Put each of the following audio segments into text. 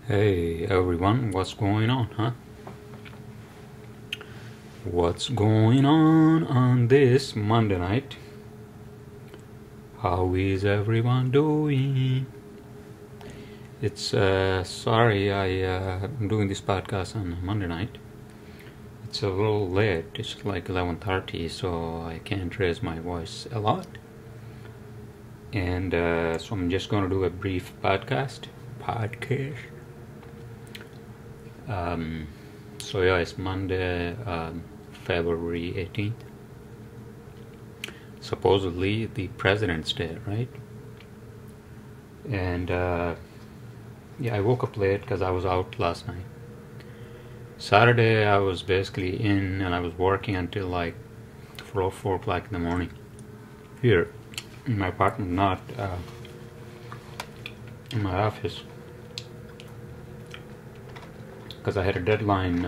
Hey everyone, what's going on, huh? What's going on this Monday night? How is everyone doing? It's sorry I'm doing this podcast on Monday night. It's a little late. It's like 11:30, so I can't raise my voice a lot. And so I'm just gonna do a brief podcast. So yeah, it's Monday, February 18th. Supposedly the President's Day, right? And yeah, I woke up late because I was out last night. Saturday I was basically in and I was working until like 4 o'clock in the morning here in my apartment, not in my office, because I had a deadline.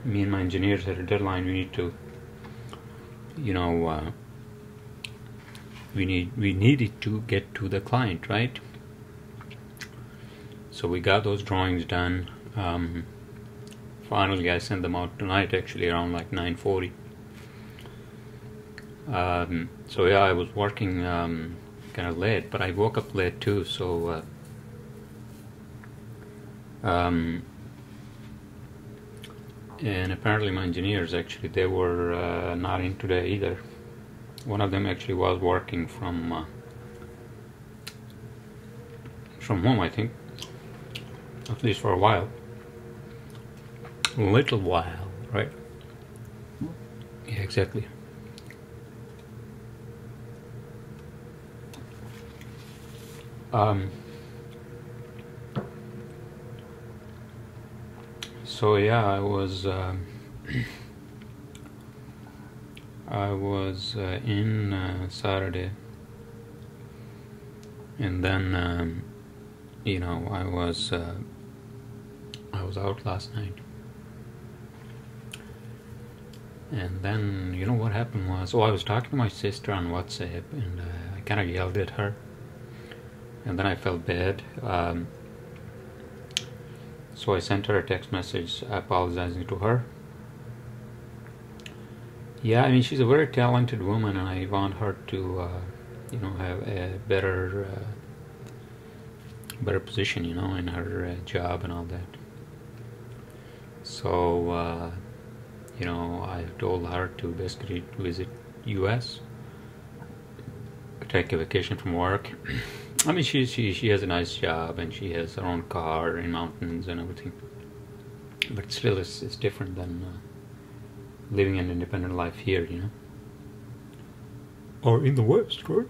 Me and my engineers had a deadline. We need to, we needed to get to the client, right? So we got those drawings done. Finally, I sent them out tonight, actually around like 9:40. So yeah, I was working kind of late, but I woke up late too. So and apparently my engineers, actually, they were not in today either. One of them actually was working from home, I think, at least for a while. A little while, right? Yeah, exactly. So yeah, I was in Saturday, and then I was out last night, and then what happened was, I was talking to my sister on WhatsApp, and I kind of yelled at her, and then I felt bad. So I sent her a text message apologizing to her. Yeah, I mean, she's a very talented woman, and I want her to, have a better position, in her job and all that. So, I told her to basically visit U.S., take a vacation from work. I mean, she has a nice job, and she has her own car in mountains and everything. But still, it's different than living an independent life here, or in the West, right?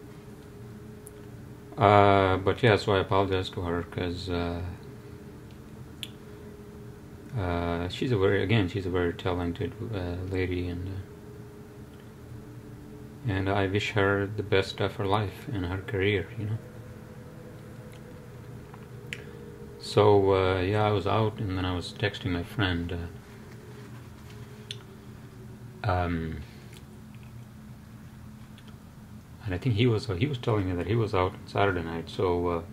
But yeah, so I apologize to her because she's a very talented lady, and I wish her the best of her life and her career, So yeah, I was out, and then I was texting my friend. And I think he was telling me that he was out on Saturday night. So,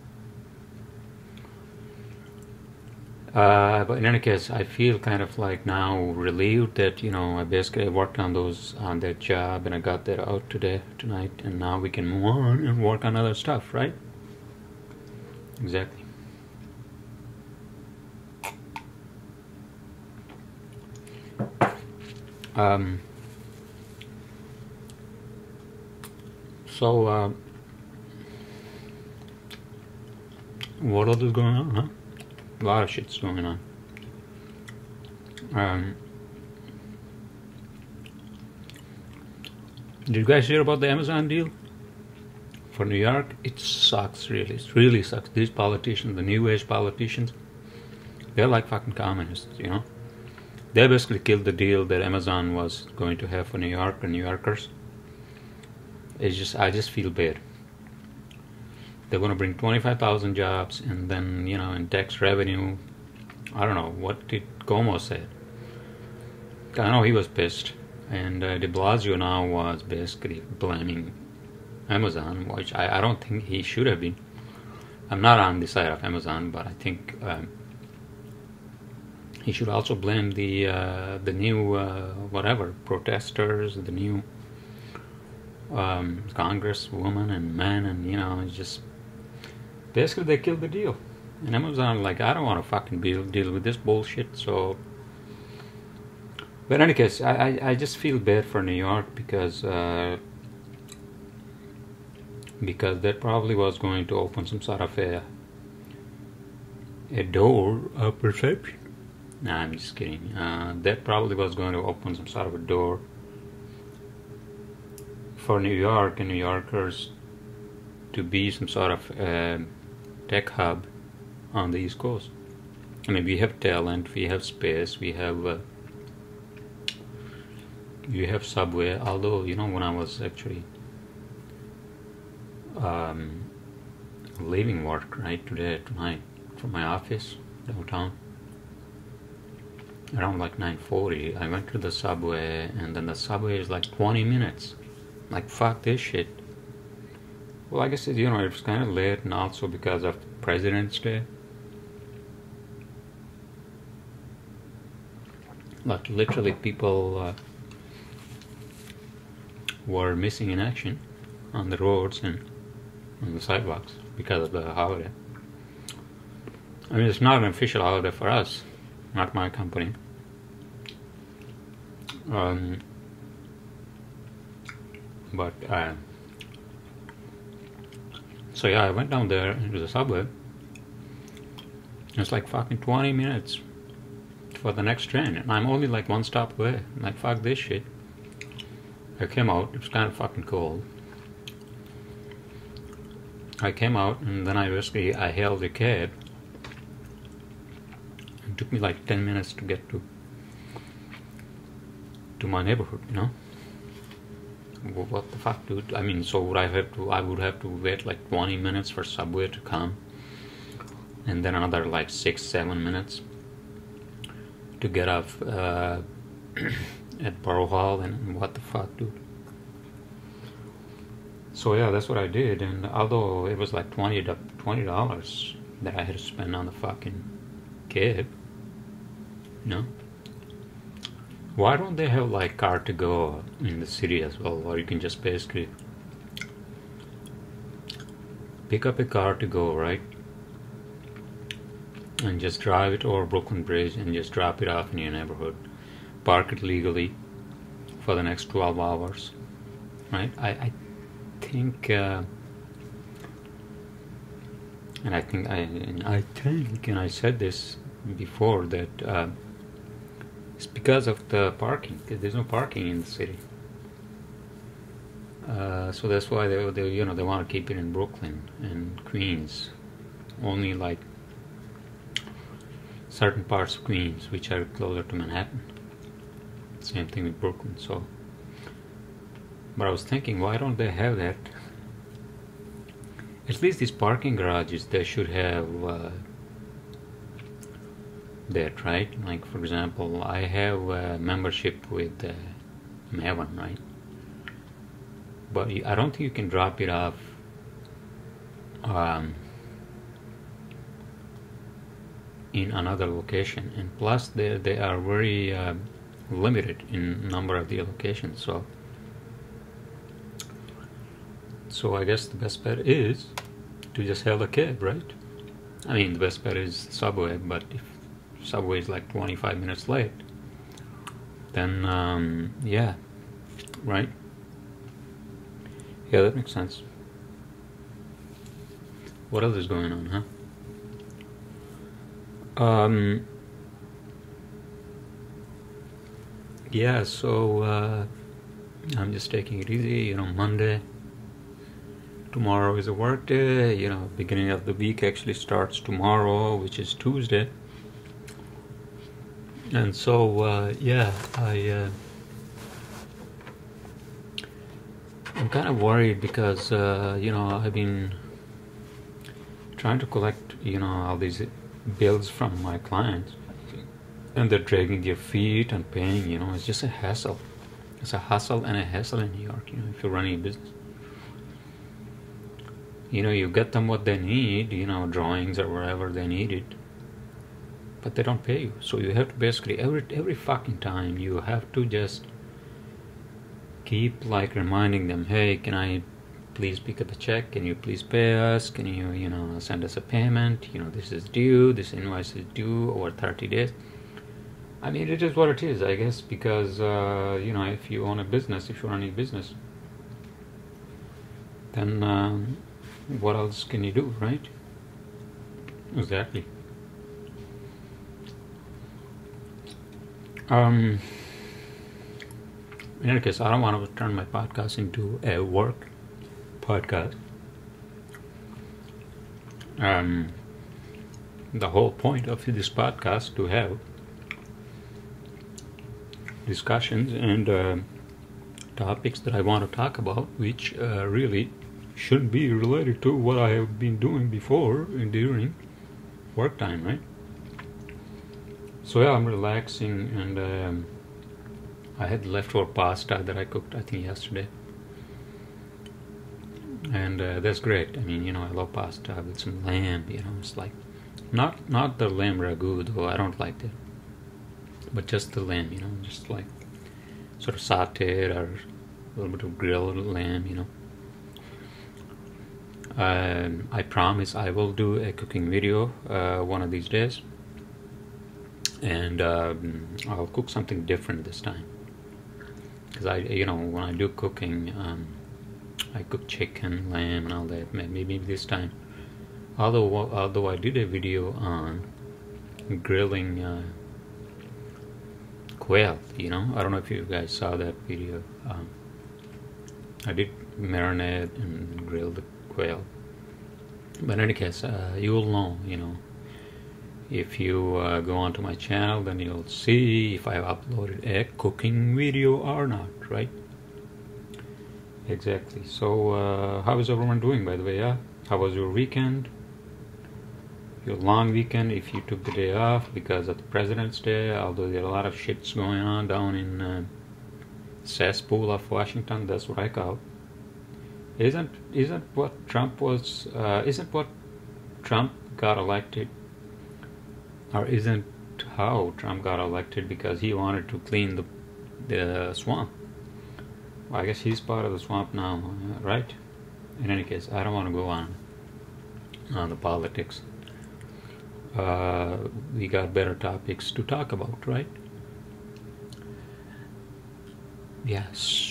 but in any case, I feel kind of like now relieved that I basically worked on that job, and I got that out tonight, and now we can move on and work on other stuff, right? Exactly. So what else is going on, huh? A lot of shit's going on. Did you guys hear about the Amazon deal for New York? It sucks, really. It really sucks. These politicians, the new age politicians, they're like fucking communists, They basically killed the deal that Amazon was going to have for New York and New Yorkers. I just feel bad. They're going to bring 25,000 jobs, and then, in tax revenue, I don't know, what did Cuomo say? I know he was pissed, and de Blasio now was basically blaming Amazon, which I don't think he should have been. I'm not on the side of Amazon, but I think he should also blame the new whatever protesters, the new congresswoman and man, and it's just basically they killed the deal. And Amazon, like, I don't want to fucking deal with this bullshit. So, but in any case, I just feel bad for New York because that probably was going to open some sort of a door of perception. Nah, I'm just kidding. That probably was going to open some sort of a door for New York and New Yorkers to be some sort of tech hub on the East Coast. I mean, we have talent, we have space, we have subway. Although, when I was actually leaving work tonight from my office downtown around like 9:40, I went to the subway, and then the subway is like 20 minutes. Like, fuck this shit. Well, I guess it was kind of late, and also because of President's Day. Like, literally people were missing in action on the roads and on the sidewalks because of the holiday. I mean, it's not an official holiday for us, not my company. But so yeah, I went down there into the subway. It's like fucking 20 minutes for the next train, and I'm only like one stop away. I'm like, fuck this shit. I came out, it was kind of fucking cold. I came out, and then I hailed a cab. It took me like 10 minutes to get to my neighborhood, What the fuck, dude? I mean, so I would have to wait like 20 minutes for subway to come, and then another like 6-7 minutes to get off at Borough Hall, and what the fuck, dude? So yeah, that's what I did, and although it was like $20 that I had to spend on the fucking cab, why don't they have like car to go in the city as well, or you can just basically pick up a car to go, right? And just drive it over Brooklyn Bridge and just drop it off in your neighborhood. Park it legally for the next 12 hours, right? I think, and I said this before, that it's because of the parking, because there's no parking in the city. So that's why they want to keep it in Brooklyn and Queens, only like certain parts of Queens which are closer to Manhattan. Same thing with Brooklyn. So, but I was thinking, why don't they have that? At least these parking garages, they should have that, right? Like, for example, I have a membership with Maven, right? But I don't think you can drop it off in another location, and plus they are very limited in number of the locations. So I guess the best bet is to just hail a cab, right? I mean, the best bet is subway, but if subway is like 25 minutes late, then yeah, right? Yeah, that makes sense. What else is going on, huh? Yeah, so I'm just taking it easy, Monday. Tomorrow is a work day, beginning of the week actually starts tomorrow, which is Tuesday. And so, yeah, I'm kind of worried because, I've been trying to collect, all these bills from my clients, and they're dragging their feet and paying, it's just a hassle. It's a hustle and a hassle in New York, if you're running a business. you get them what they need, drawings or whatever they need it, but they don't pay you. So you have to basically every fucking time you have to just keep like reminding them, hey, can I please pick up a check? Can you please pay us? Can you send us a payment? This is due. This invoice is due over 30 days. I mean, it is what it is, I guess, because if you own a business, if you're running a business, then what else can you do, right? Exactly. In any case, I don't want to turn my podcast into a work podcast. The whole point of this podcast to have discussions and topics that I want to talk about, which really shouldn't be related to what I have been doing before and during work time, right? So yeah, I'm relaxing, and I had leftover pasta that I cooked, I think, yesterday, and that's great. I mean, I love pasta with some lamb. It's like not the lamb ragu, though I don't like that, but just the lamb. Just like sort of sautéed or a little bit of grilled lamb. I promise I will do a cooking video one of these days, and I'll cook something different this time, because when I do cooking, I cook chicken, lamb, and all that. Maybe this time, although I did a video on grilling quail. I don't know if you guys saw that video. I did marinate and grill the quail, but in any case, you'll know. If you go onto my channel, then you'll see if I've uploaded a cooking video or not, right? Exactly. So how is everyone doing, by the way? Yeah, how was your weekend, your long weekend, if you took the day off because of the President's Day? Although there are a lot of shits going on down in cesspool of Washington, that's what I call it. Isn't what Trump got elected, or isn't how Trump got elected because he wanted to clean the swamp? Well, I guess he's part of the swamp now, right? In any case, I don't want to go on the politics. We got better topics to talk about, right? Yes.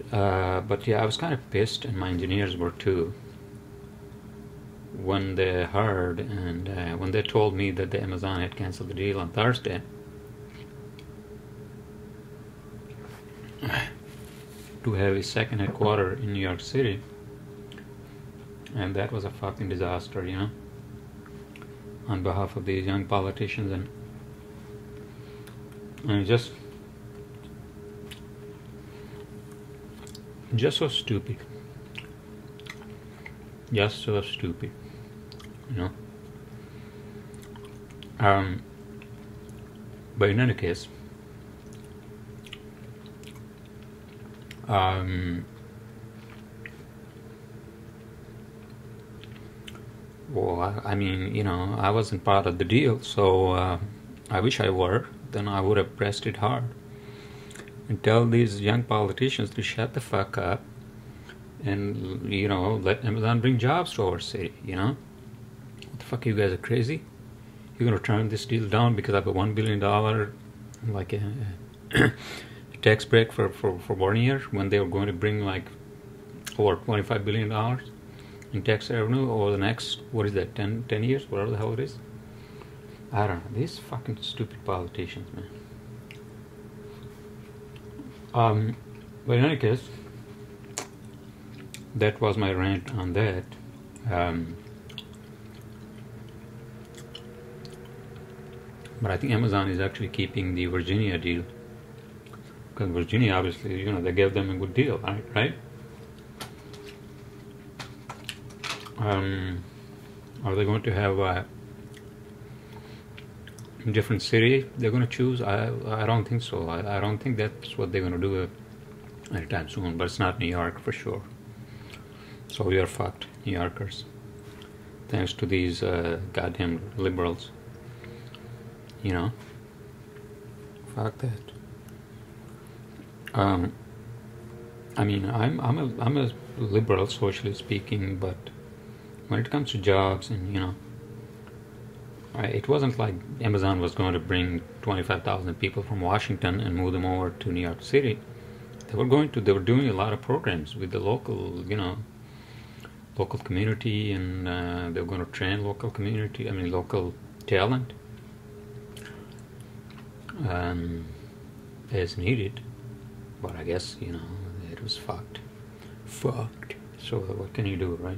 But yeah, I was kind of pissed, and my engineers were too, when they heard and when they told me that the Amazon had canceled the deal on Thursday. To have a second headquarters in New York City, and that was a fucking disaster, on behalf of these young politicians, and just so stupid, but in any case, well, I mean, I wasn't part of the deal, so I wish I were. Then I would have pressed it hard and tell these young politicians to shut the fuck up and, let Amazon bring jobs to our city, What the fuck, you guys are crazy? You're going to turn this deal down because of a $1 billion, like a tax break for 1 year, when they were going to bring like over $25 billion in tax revenue over the next, 10 years, whatever the hell it is. I don't know, these fucking stupid politicians, man. But in any case, that was my rant on that. But I think Amazon is actually keeping the Virginia deal, because Virginia, obviously, they gave them a good deal, right? Are they going to have a different city they're going to choose? I don't think so. I don't think that's what they're going to do anytime soon, but it's not New York for sure. So we are fucked, New Yorkers, thanks to these goddamn liberals. You know, fuck that. I mean, I'm a liberal, socially speaking, but when it comes to jobs and it wasn't like Amazon was going to bring 25,000 people from Washington and move them over to New York City. They were doing a lot of programs with the local, local community, and they were going to train local talent as needed. But I guess, it was fucked. So what can you do, right?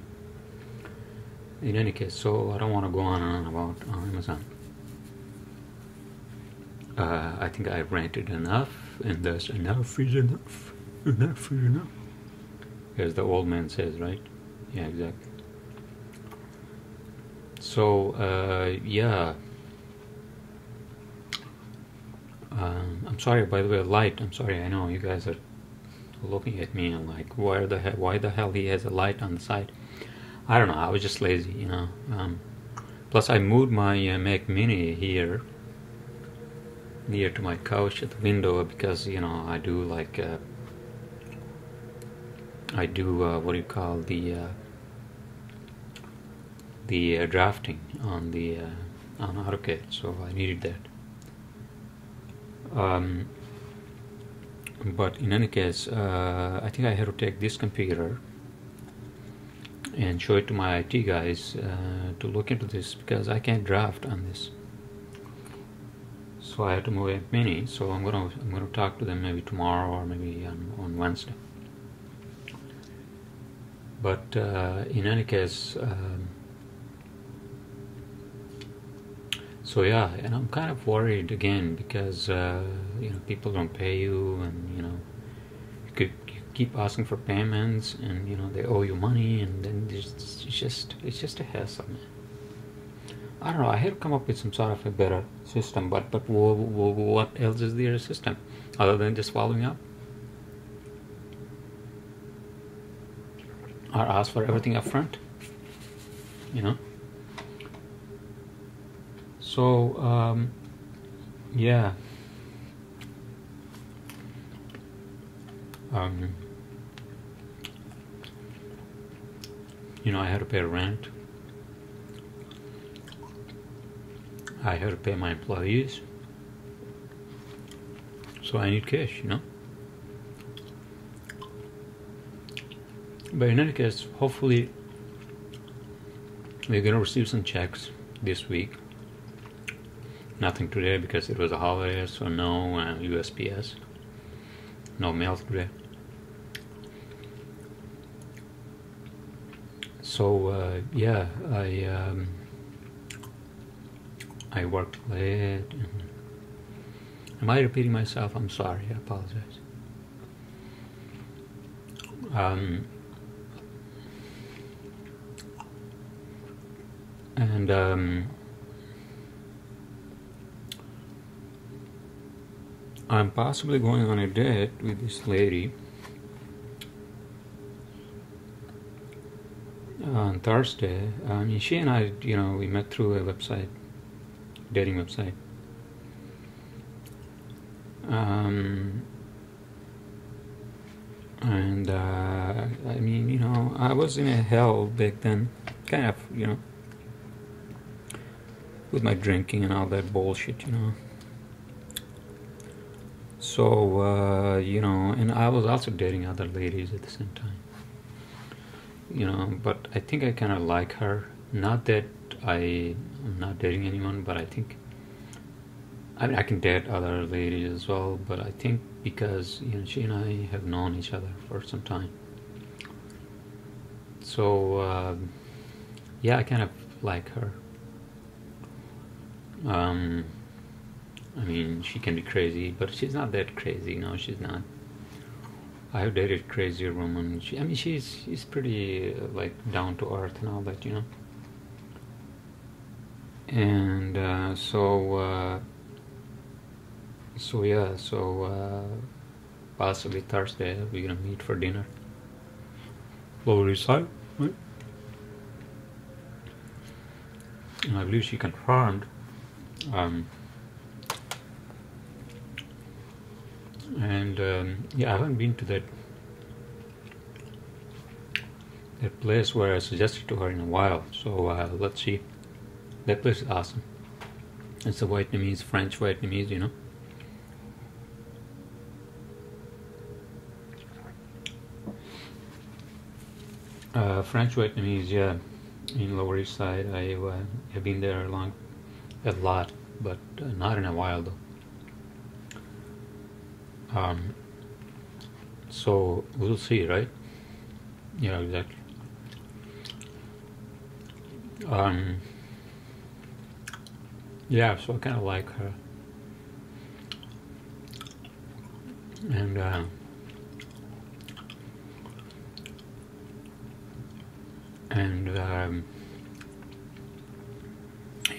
In any case, so I don't want to go on and on about Amazon. I think I've ranted enough, and thus enough is enough. Enough is enough. As the old man says, right? Yeah, exactly. So, yeah. I'm sorry, by the way, light. I'm sorry, I know you guys are looking at me and like, why the hell he has a light on the side? I don't know, I was just lazy, plus I moved my Mac Mini here near to my couch at the window because, I do like, what do you call the drafting on AutoCAD, so I needed that. But in any case, I think I had to take this computer and show it to my IT guys to look into this because I can't draft on this. So I had to move it mini. So I'm gonna talk to them maybe tomorrow or maybe on Wednesday. But in any case, so yeah, and I'm kind of worried again because people don't pay you, and you keep asking for payments, and they owe you money, and then it's just a hassle, man. I don't know. I had to come up with some sort of a better system, but what else is there a system other than just following up or ask for everything up front? So yeah. I had to pay rent. I had to pay my employees. So I need cash, But in any case, hopefully we're gonna receive some checks this week. Nothing today because it was a holiday, so no USPS, no mail today. So yeah, I worked late. Am I repeating myself? I'm sorry. I apologize. I'm possibly going on a date with this lady on Thursday. She and I, we met through a website, dating website. I was in a hell back then, kind of, with my drinking and all that bullshit, So, and I was also dating other ladies at the same time, but I think I kind of like her. Not that I'm not dating anyone, but I think, I can date other ladies as well, but I think because, she and I have known each other for some time. So, yeah, I kind of like her. She can be crazy, but she's not that crazy. No, she's not. I have dated crazier women. She's pretty down to earth and all that, And possibly Thursday we're gonna meet for dinner. Lower East Side. and I believe she confirmed. Yeah, I haven't been to that place where I suggested to her in a while. So let's see. That place is awesome. It's a Vietnamese, French Vietnamese, you know. French Vietnamese, yeah, in Lower East Side. I have been there a lot, but not in a while though. So we'll see, right? Yeah, exactly. Yeah, so I kind of like her, and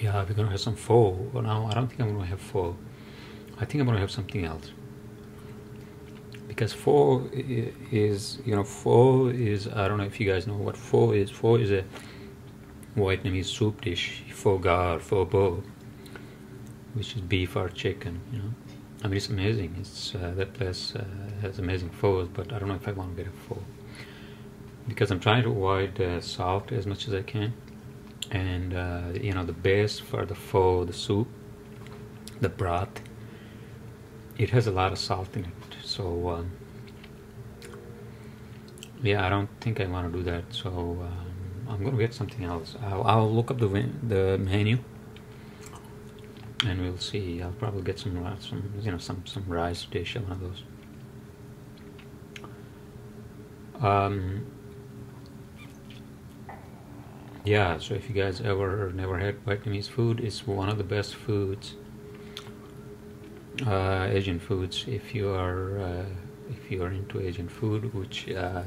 yeah, we're gonna have some pho. Well, no, I don't think I'm gonna have pho. I think I'm gonna have something else, because pho is, you know, pho is, I don't know if you guys know what pho is. Pho is a Vietnamese soup dish, pho gar, pho bo, which is beef or chicken, you know. I mean, it's amazing. It's that place has amazing pho, but I don't know if I want to get a pho, because I'm trying to avoid salt as much as I can. And you know, the base for the pho, the soup, the broth, it has a lot of salt in it. So yeah, I don't think I want to do that. So I'm gonna get something else. I'll look up the menu, and we'll see. I'll probably get some you know, some rice dish, one of those. Yeah, so if you guys never had Vietnamese food, it's one of the best foods, Asian foods. If you are into Asian food, which I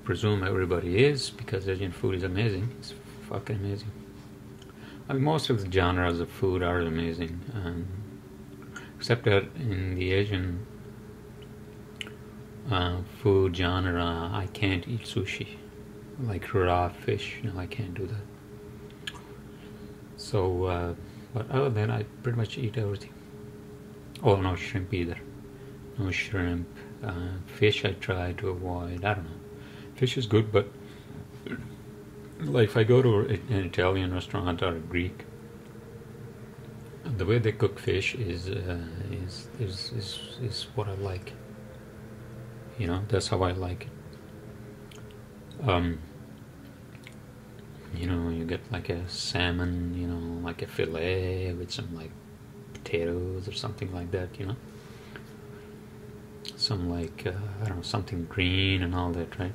presume everybody is, because Asian food is amazing. It's fucking amazing. I mean, most of the genres of food are amazing, except that in the Asian food genre, I can't eat sushi, like raw fish. No, I can't do that. So, but other than that, I pretty much eat everything. Oh, no shrimp either. No shrimp. Fish I try to avoid. I don't know. Fish is good, but like if I go to an Italian restaurant or a Greek, the way they cook fish is what I like. You know, that's how I like it. You know, you get like a salmon, you know, like a fillet with some like potatoes or something like that, you know. Some like, I don't know, something green and all that, right?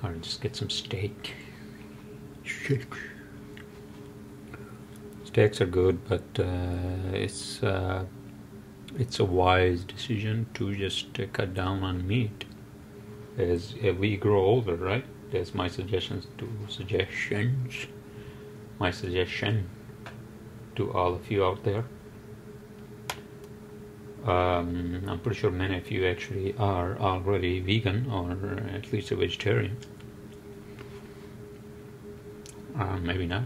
Or just get some steak. Steaks are good, but it's a wise decision to just cut down on meat as we grow older, right? That's my suggestion to all of you out there. I'm pretty sure many of you actually are already vegan, or at least a vegetarian. Maybe not.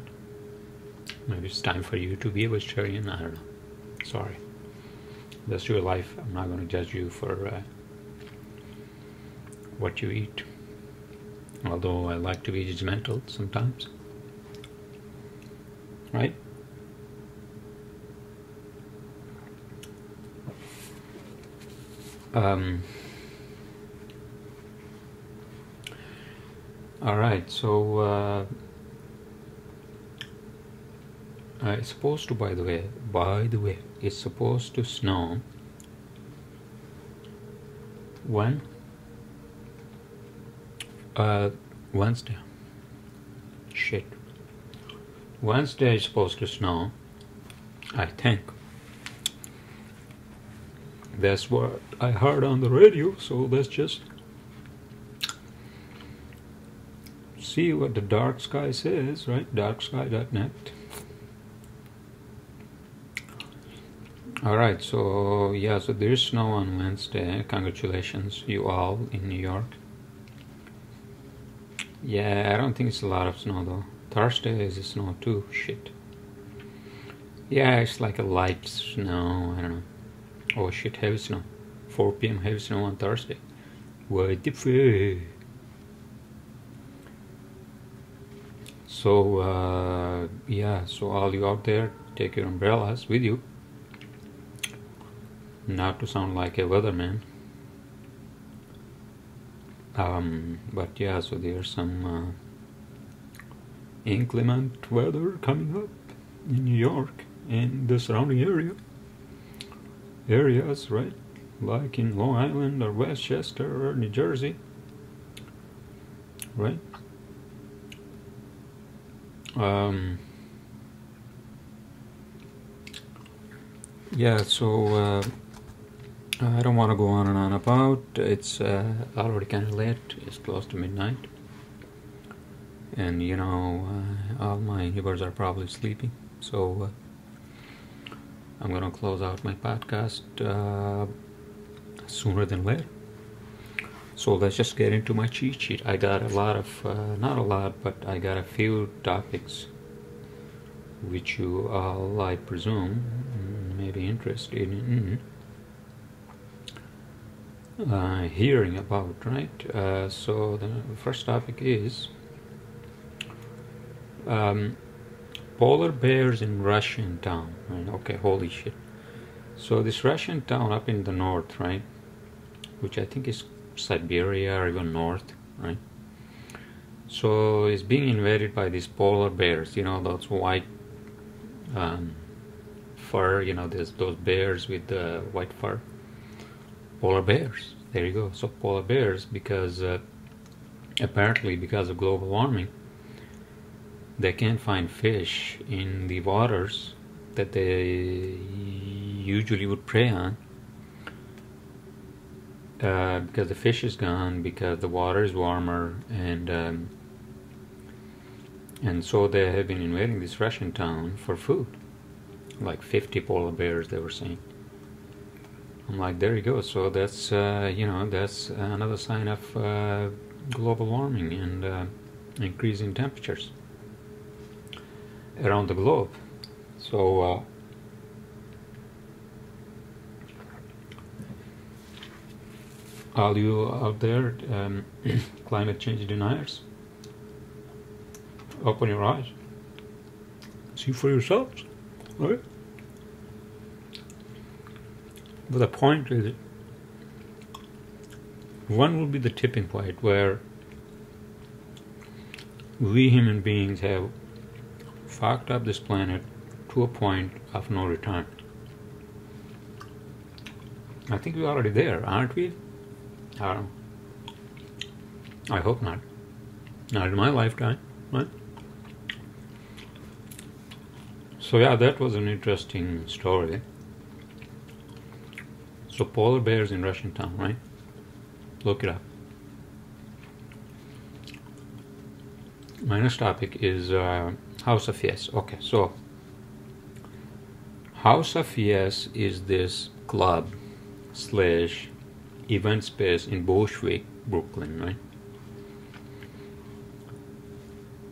Maybe it's time for you to be a vegetarian. I don't know. Sorry. That's your life. I'm not going to judge you for what you eat. Although I like to be judgmental sometimes. Right? Alright, so it's supposed to, by the way, it's supposed to snow when? Wednesday. Shit. Wednesday is supposed to snow, I think. That's what I heard on the radio, so let's just see what the dark sky says, right? Darksky.net. Alright, so yeah, so there's snow on Wednesday. Congratulations, you all in New York. Yeah, I don't think it's a lot of snow though. Thursday is snow too. Shit. Yeah, it's like a light snow. I don't know. Oh shit, heavy snow. 4 p.m. heavy snow on Thursday. What the fuck? So yeah, so all you out there, take your umbrellas with you. Not to sound like a weatherman. But yeah, so there's some inclement weather coming up in New York and the surrounding areas, right? Like in Long Island or Westchester or New Jersey, right? Yeah, so I don't want to go on and on about. It's already kind of late. It's close to midnight, and you know, all my neighbors are probably sleeping. So I'm gonna close out my podcast sooner than later. So let's just get into my cheat sheet. I got a lot of, not a lot, but I got a few topics which you all, I presume, may be interested in hearing about, right? So the first topic is polar bears in Russian town, right? Okay, holy shit. So this Russian town up in the north, right, which I think is Siberia or even north, right? So it's being invaded by these polar bears, you know, those white fur, you know, there's those bears with the white fur. Polar bears, there you go. So polar bears, because apparently because of global warming, they can't find fish in the waters that they usually would prey on, because the fish is gone, because the water is warmer, and so they have been invading this Russian town for food. Like 50 polar bears, they were saying. I'm like, there you go. So that's you know, that's another sign of global warming and increasing temperatures around the globe. So all you out there, climate change deniers, open your eyes, see for yourselves, right? But the point is, one will be the tipping point where we human beings have fucked up this planet to a point of no return. I think we're already there, aren't we? I hope not. Not in my lifetime, right? So yeah, that was an interesting story. So polar bears in Russian town, right? Look it up. My next topic is House of Yes. Okay, so House of Yes is this club slash event space in Bushwick, Brooklyn, right?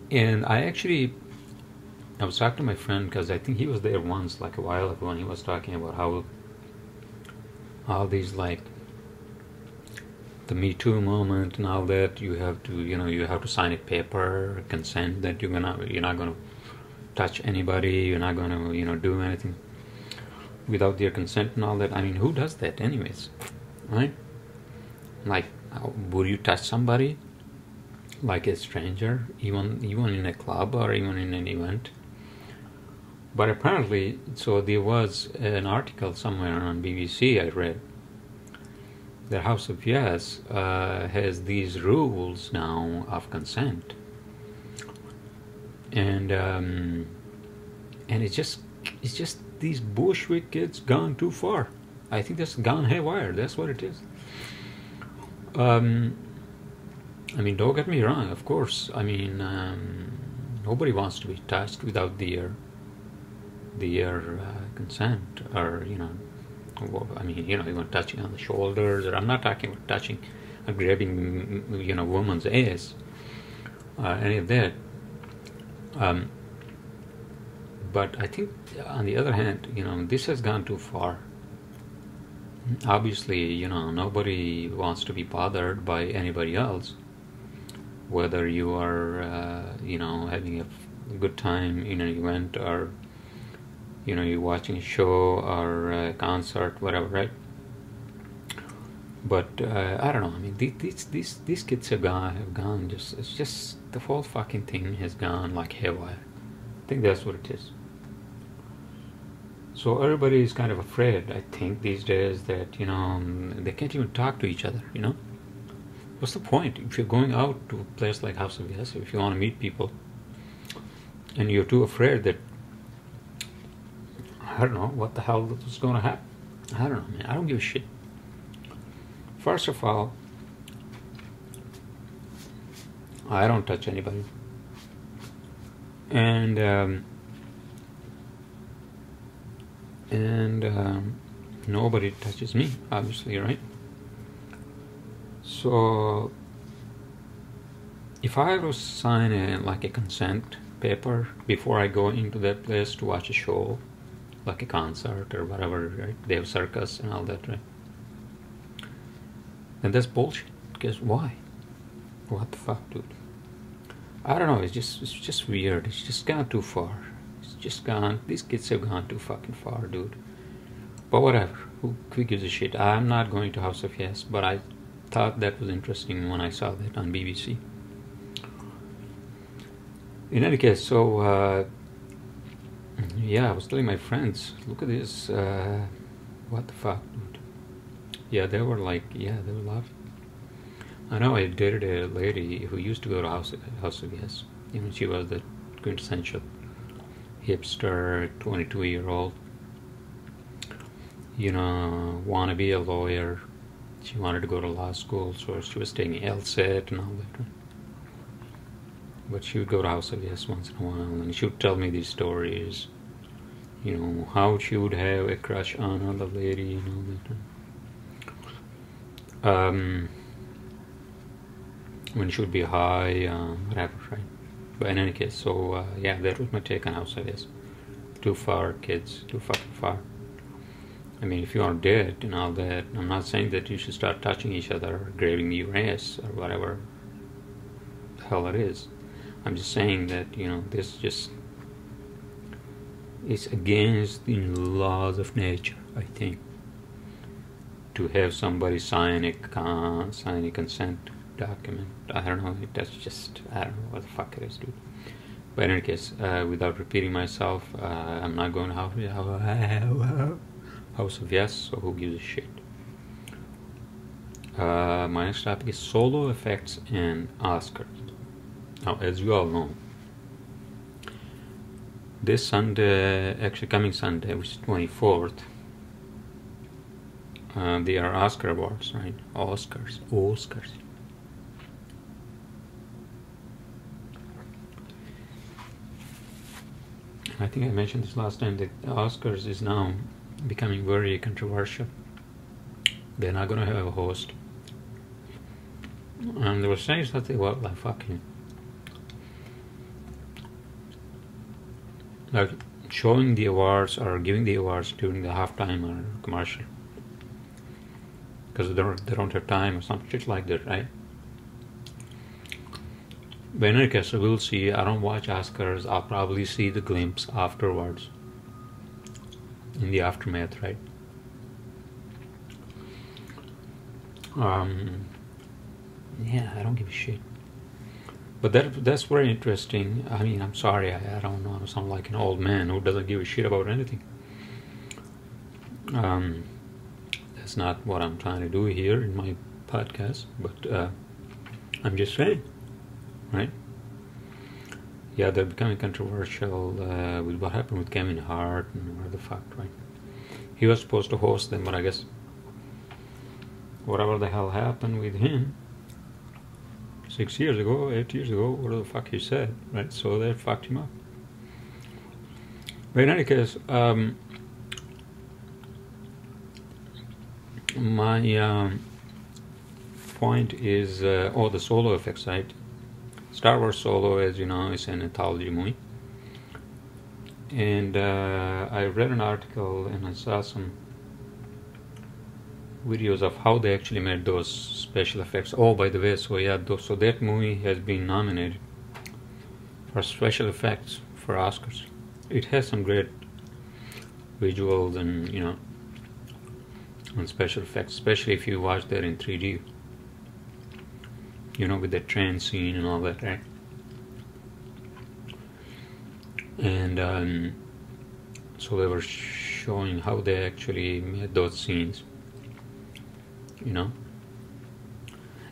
And I was talking to my friend, because I think he was there once, like a while ago, and he was talking about how all these, like, the Me Too movement and all that, you have to sign a paper, consent that you're not gonna touch anybody, you're not gonna, do anything without their consent and all that. I mean, who does that anyways, right? Like, would you touch somebody, like a stranger, even in a club or even in an event? But apparently, so there was an article somewhere on BBC I read. The House of Yes has these rules now of consent, and it's just these Bushwick kids gone too far. I think that's gone haywire. That's what it is. I mean, don't get me wrong. Of course, I mean, nobody wants to be touched without their consent, or I mean, even touching on the shoulders, or I'm not talking about touching or grabbing, woman's ass, any of that. But I think, on the other hand, this has gone too far. Obviously, nobody wants to be bothered by anybody else, whether you are, having a good time in an event, or, you're watching a show or a concert, whatever, right? But I don't know. I mean, these kids have gone. It's just the whole fucking thing has gone like haywire. I think that's what it is. So everybody is kind of afraid, I think, these days that, they can't even talk to each other, What's the point? If you're going out to a place like House of Yes, if you want to meet people, and you're too afraid that, I don't know, what the hell is going to happen? I don't know, man. I don't give a shit. First of all, I don't touch anybody. And nobody touches me, obviously, right? So if I was sign a consent paper before I go into that place to watch a show, like a concert or whatever, right? They have circus and all that, right? And that's bullshit. Because why? What the fuck, dude? I don't know. It's just weird. It's just gone too far. It's just gone. These kids have gone too fucking far, dude. But whatever. Who gives a shit? I'm not going to House of Yes, but I thought that was interesting when I saw that on BBC. In any case, so yeah, I was telling my friends, look at this. What the fuck, dude? Yeah, they were laughing. I know I dated a lady who used to go to House of Yes. She was the quintessential hipster, 22-year-old. Want to be a lawyer. She wanted to go to law school, so she was taking LSAT and all that. Right? But she would go to House of Yes once in a while, and she would tell me these stories. How she would have a crush on another lady and all that. When she would be high, whatever, right? But in any case, so yeah, that was my take on House of Yes. Too far, kids, too fucking far. I mean, if you are dead and all that, I'm not saying that you should start touching each other or grabbing your ass or whatever the hell it is. I'm just saying that, this just is against the laws of nature, I think, to have somebody sign a consent document. I don't know, that's just, I don't know what the fuck it is, dude. But in any case, without repeating myself, I'm not going to House of Yes, so who gives a shit? My next topic is solo effects and Oscars. Now, as you all know, this Sunday, actually coming Sunday, which is 24th, they are Oscar awards, right? Oscars. I think I mentioned this last time that Oscars is now becoming very controversial. They're not going to have a host. And they were saying something about like fucking, like showing the awards or giving the awards during the halftime or commercial, because they don't have time or some shit like that, right? But in any case, so we'll see. I don't watch Oscars. I'll probably see the glimpse afterwards, in the aftermath, right? Yeah, I don't give a shit. But that's very interesting. I mean, I'm sorry, I don't know, I sound like an old man who doesn't give a shit about anything. That's not what I'm trying to do here in my podcast, but I'm just saying, right? Yeah, they're becoming controversial with what happened with Kevin Hart and where the fuck, right? He was supposed to host them, but I guess whatever the hell happened with him 8 years ago, whatever the fuck he said, right? So they fucked him up. But in any case, my point is, the solo effects, right? Star Wars Solo, as you know, is an anthology movie. And I read an article and I saw some videos of how they actually made those special effects. Oh, by the way, so yeah, so that movie has been nominated for special effects for Oscars. It has some great visuals and, you know, and special effects, especially if you watch that in 3D. You know, with the train scene and all that, right? And so they were showing how they actually made those scenes. You know,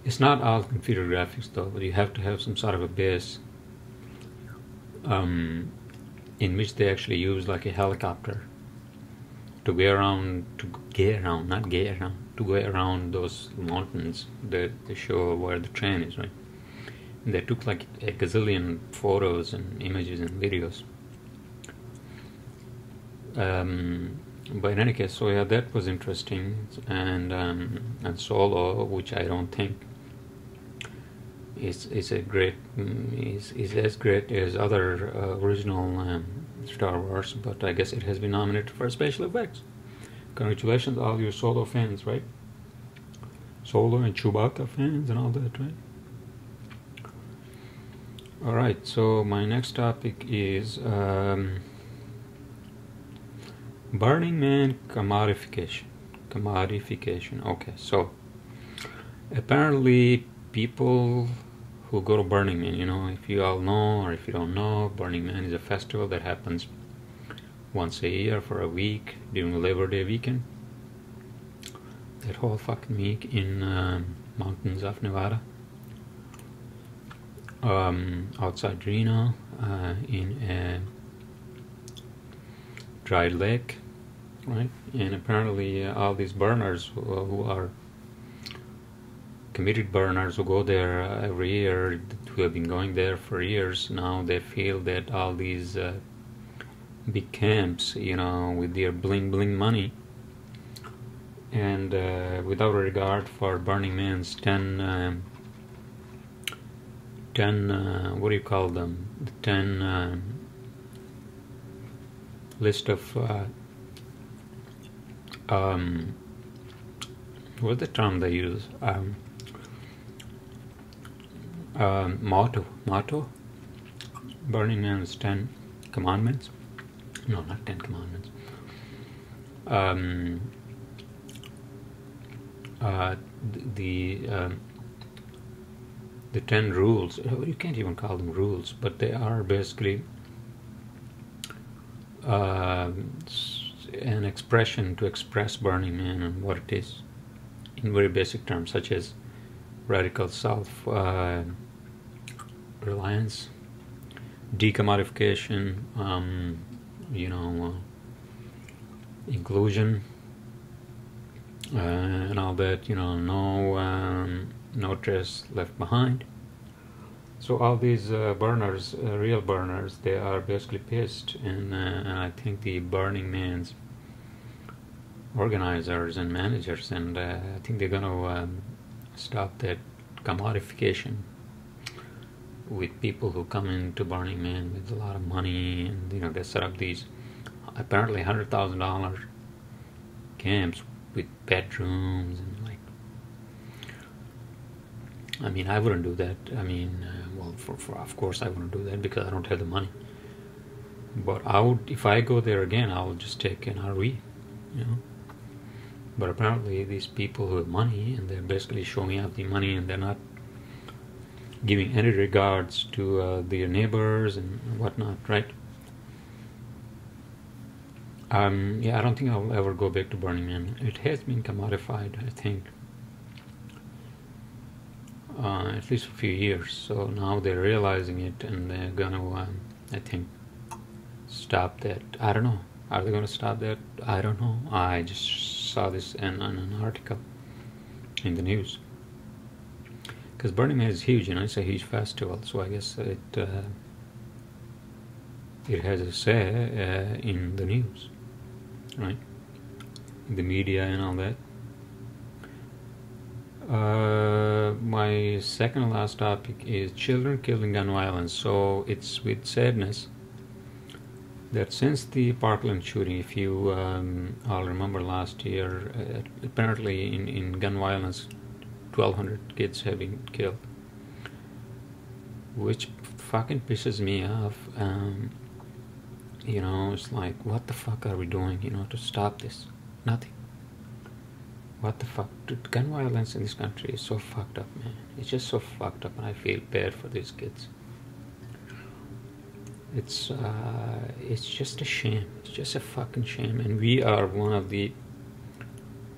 it's not all computer graphics though, but you have to have some sort of a base in which they actually use like a helicopter to go around, to go around those mountains that they show where the train is, right? And they took like a gazillion photos and images and videos. But in any case, so yeah, that was interesting, and Solo, which I don't think is as great as other original Star Wars, but I guess it has been nominated for special effects. Congratulations, all you Solo fans, right? Solo and Chewbacca fans and all that, right? All right. So my next topic is Burning Man commodification. Okay, so apparently people who go to Burning Man, you know, if you all know or if you don't know, Burning Man is a festival that happens once a year for a week during Labor Day weekend. That whole fucking week in mountains of Nevada, outside Reno, in a dry lake, right? And apparently all these burners who are committed burners who go there every year, who have been going there for years now, they feel that all these big camps, you know, with their bling bling money and without regard for Burning Man's 10 what do you call them, the 10 list of what's the term they use, motto Burning Man's 10 commandments, no, not 10 commandments, the 10 rules. You can't even call them rules, but they are basically an expression to express Burning Man and what it is in very basic terms, such as radical self-reliance, decommodification, you know, inclusion, and all that, you know, no trace left behind. So all these burners, real burners, they are basically pissed, and I think the Burning Man's organizers and managers, and I think they're gonna stop that commodification with people who come into Burning Man with a lot of money, and you know, they set up these apparently $100,000 camps with bedrooms and like. I mean, I wouldn't do that. I mean, well, for of course I wouldn't do that because I don't have the money. But I would, if I go there again, I will just take an RV, you know. But apparently these people who have money, and they're basically showing out the money, and they're not giving any regards to their neighbors and whatnot, right? Yeah, I don't think I'll ever go back to Burning Man. It has been commodified, I think, at least for a few years. So now they're realizing it, and they're gonna, I think, stop that. I don't know. Are they gonna stop that? I don't know. I just saw this in an article in the news. Because Burning Man is huge, you know, it's a huge festival. So I guess it has a say in the news, right? The media and all that. My second last topic is children killed in gun violence. So it's with sadness that since the Parkland shooting, if you all remember last year, apparently in gun violence, 1,200 kids have been killed, which fucking pisses me off. It's like, what the fuck are we doing, to stop this? Nothing. What the fuck? Dude, gun violence in this country is so fucked up, man. It's just so fucked up, and I feel bad for these kids. It's just a shame. It's just a fucking shame. And we are one of the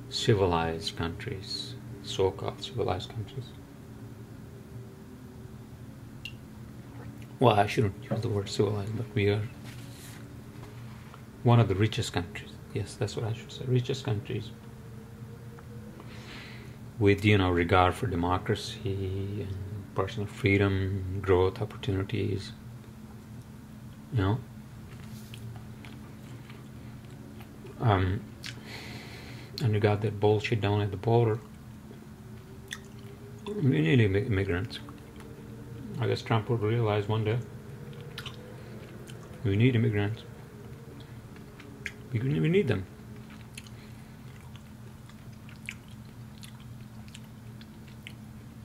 civilized countries, so-called civilized countries. Well, I shouldn't use the word civilized, but we are one of the richest countries. Yes, that's what I should say. Richest countries with, regard for democracy and personal freedom, growth, opportunities. And you got that bullshit down at the border. We need immigrants. I guess Trump would realize one day we need immigrants. We need them.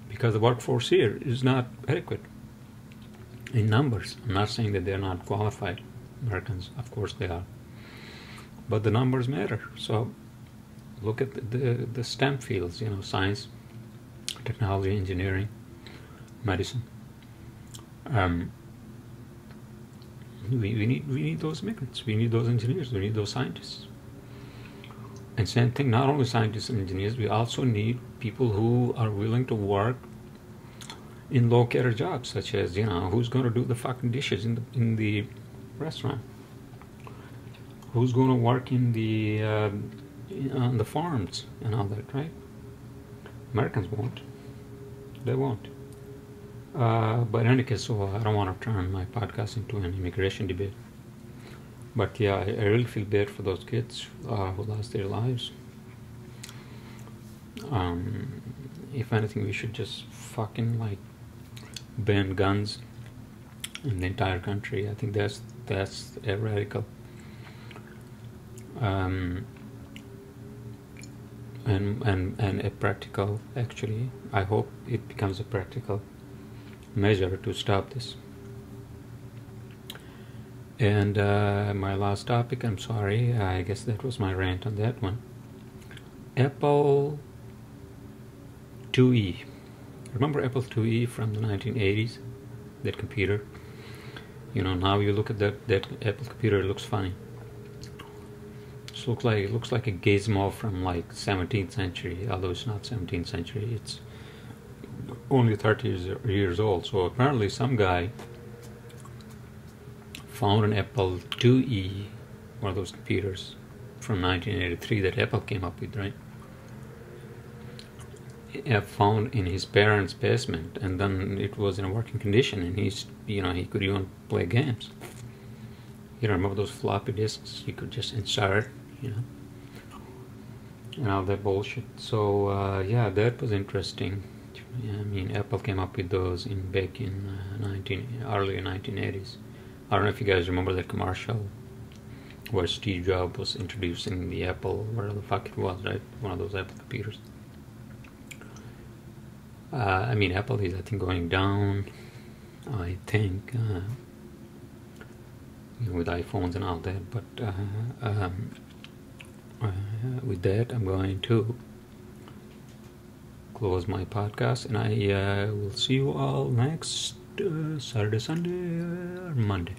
Because the workforce here is not adequate in numbers. I'm not saying that they're not qualified Americans. Of course they are. But the numbers matter. So look at the STEM fields, science, technology, engineering, medicine. We need those immigrants. We need those engineers. We need those scientists. And same thing, not only scientists and engineers, we also need people who are willing to work in low-career jobs, such as, who's going to do the fucking dishes in the restaurant? Who's going to work in the on the farms and all that, right? Americans won't. They won't. But in any case, so I don't want to turn my podcast into an immigration debate. But yeah, I really feel bad for those kids who lost their lives. If anything, we should just fucking ban guns in the entire country. I think that's radical. And a practical, actually, I hope it becomes a practical measure to stop this. And my last topic, I'm sorry, I guess that was my rant on that one. Apple IIe. Remember Apple IIe from the 1980s? That computer? Now you look at that Apple computer, it looks funny. It looks like a gizmo from 17th century, although it's not 17th century, it's only 30 years old. So apparently some guy found an Apple IIe, one of those computers from 1983 that Apple came up with, right? Found in his parents' basement, and then it was in a working condition, and he could even play games. Remember those floppy disks? You could just insert, and all that bullshit. So yeah, that was interesting. Apple came up with those back in early 1980s. I don't know if you guys remember that commercial where Steve Jobs was introducing the Apple, whatever the fuck it was, right? One of those Apple computers. Apple is, I think, going down, I think, with iPhones and all that. But with that, I'm going to close my podcast, and I will see you all next Saturday, Sunday, or Monday.